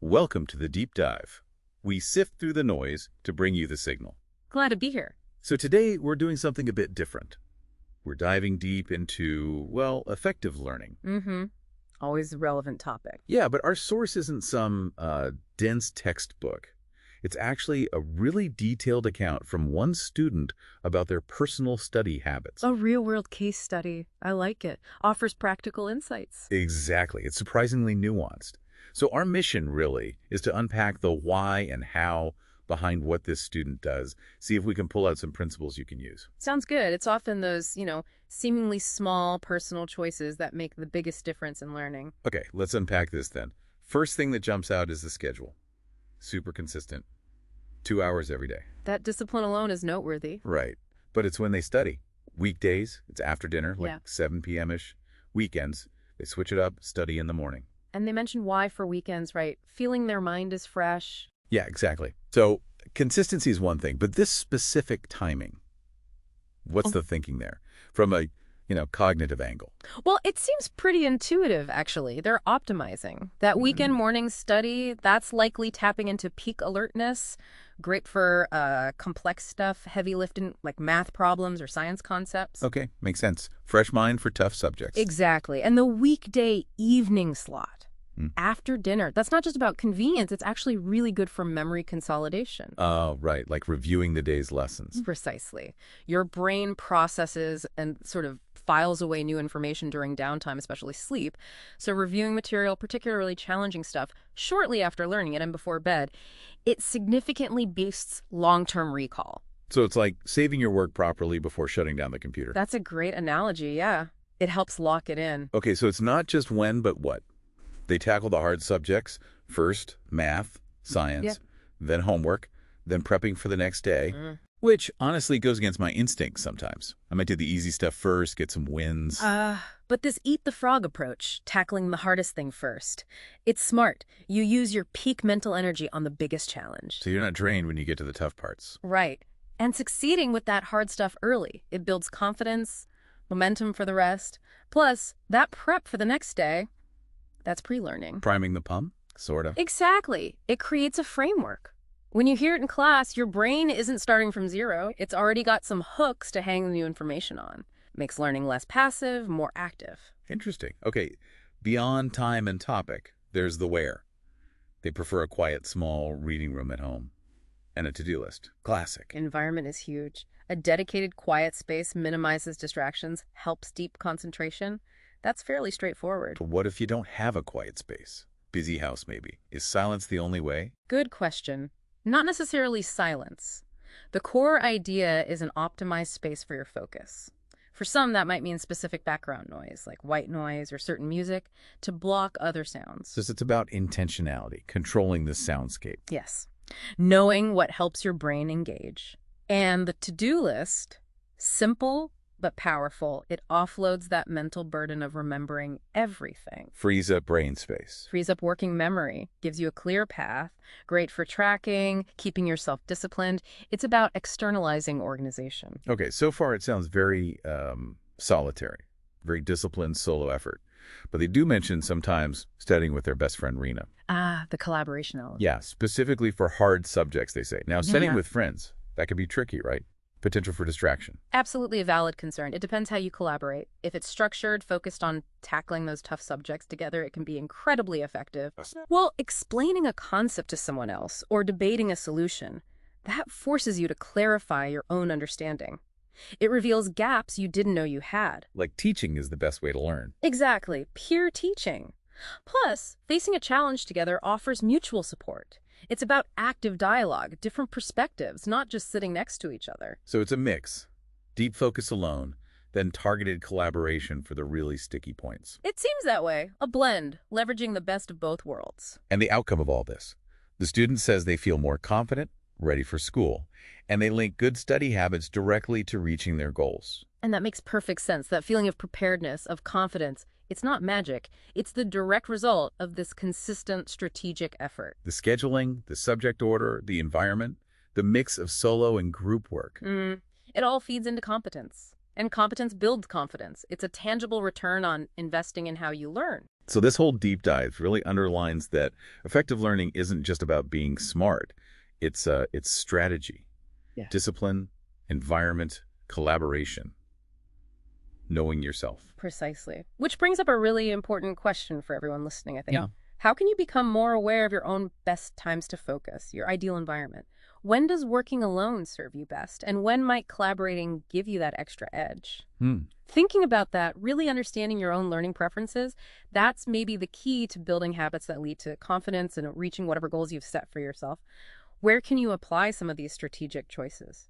Welcome to the Deep Dive. We sift through the noise to bring you the signal. Glad to be here. So today we're doing something a bit different. We're diving deep into, well, effective learning. Always a relevant topic. Yeah, but our source isn't some dense textbook. It's actually a really detailed account from one student about their personal study habits. A real-world case study. I like it. Offers practical insights. Exactly. It's surprisingly nuanced. So our mission really is to unpack the why and how behind what this student does, see if we can pull out some principles you can use. Sounds good. It's often those, seemingly small personal choices that make the biggest difference in learning. Okay, let's unpack this then. First thing that jumps out is the schedule. Super consistent. 2 hours every day. That discipline alone is noteworthy. Right. But it's when they study. Weekdays, it's after dinner, like 7 p.m.-ish. Weekends, they switch it up, study in the morning. And they mention why for weekends, right? Feeling their mind is fresh. Yeah, exactly. So consistency is one thing, but this specific timing, what's the thinking there from a, cognitive angle? Well, it seems pretty intuitive, actually. They're optimizing. That weekend morning study, that's likely tapping into peak alertness. Great for complex stuff, heavy lifting, like math problems or science concepts. Okay, makes sense. Fresh mind for tough subjects. Exactly. And the weekday evening slot. After dinner. That's not just about convenience. It's actually really good for memory consolidation. Oh, right. Like reviewing the day's lessons. Precisely. Your brain processes and sort of files away new information during downtime, especially sleep. So reviewing material, particularly challenging stuff, shortly after learning it and before bed, it significantly boosts long-term recall. So it's like saving your work properly before shutting down the computer. That's a great analogy, yeah. It helps lock it in. Okay, so it's not just when, but what? They tackle the hard subjects, first math, science, then homework, then prepping for the next day, which honestly goes against my instincts sometimes. I might do the easy stuff first, get some wins. But this eat the frog approach, tackling the hardest thing first, it's smart. You use your peak mental energy on the biggest challenge. So you're not drained when you get to the tough parts. Right. And succeeding with that hard stuff early, it builds confidence, momentum for the rest. Plus, that prep for the next day, that's pre-learning. Priming the pump, sort of. Exactly. It creates a framework. When you hear it in class, your brain isn't starting from zero. It's already got some hooks to hang the new information on. Makes learning less passive, more active. Interesting. Okay, beyond time and topic, there's the where. They prefer a quiet, small reading room at home. And a to-do list. Classic. Environment is huge. A dedicated quiet space minimizes distractions, helps deep concentration. That's fairly straightforward. But what if you don't have a quiet space? Busy house, maybe. Is silence the only way? Good question. Not necessarily silence. The core idea is an optimized space for your focus. For some, that might mean specific background noise, like white noise or certain music, to block other sounds. So it's about intentionality, controlling the soundscape. Yes. Knowing what helps your brain engage. And the to-do list, simple but powerful, it offloads that mental burden of remembering everything. Frees up brain space. Frees up working memory, gives you a clear path, great for tracking, keeping yourself disciplined. It's about externalizing organization. Okay, so far it sounds very solitary, very disciplined solo effort. But they do mention sometimes studying with their best friend, Rena. The collaboration element. Yeah, specifically for hard subjects, they say. Now, studying with friends, that could be tricky, right? Potential for distraction. Absolutely a valid concern. It depends how you collaborate. If it's structured, focused on tackling those tough subjects together, it can be incredibly effective. Well, explaining a concept to someone else or debating a solution, that forces you to clarify your own understanding. It reveals gaps you didn't know you had. Like teaching is the best way to learn. Exactly. Peer teaching. Plus, facing a challenge together offers mutual support. It's about active dialogue, different perspectives, not just sitting next to each other. So it's a mix. Deep focus alone, then targeted collaboration for the really sticky points. It seems that way. A blend, leveraging the best of both worlds. And the outcome of all this. The student says they feel more confident, ready for school, and they link good study habits directly to reaching their goals. And that makes perfect sense. That feeling of preparedness, of confidence, it's not magic. It's the direct result of this consistent strategic effort. The scheduling, the subject order, the environment, the mix of solo and group work. It all feeds into competence. And competence builds confidence. It's a tangible return on investing in how you learn. So this whole deep dive really underlines that effective learning isn't just about being smart. It's strategy, Yeah. discipline, environment, collaboration, knowing yourself. Precisely. Which brings up a really important question for everyone listening, I think. Yeah. How can you become more aware of your own best times to focus, your ideal environment? When does working alone serve you best? And when might collaborating give you that extra edge? Thinking about that, really understanding your own learning preferences, that's maybe the key to building habits that lead to confidence and reaching whatever goals you've set for yourself. Where can you apply some of these strategic choices?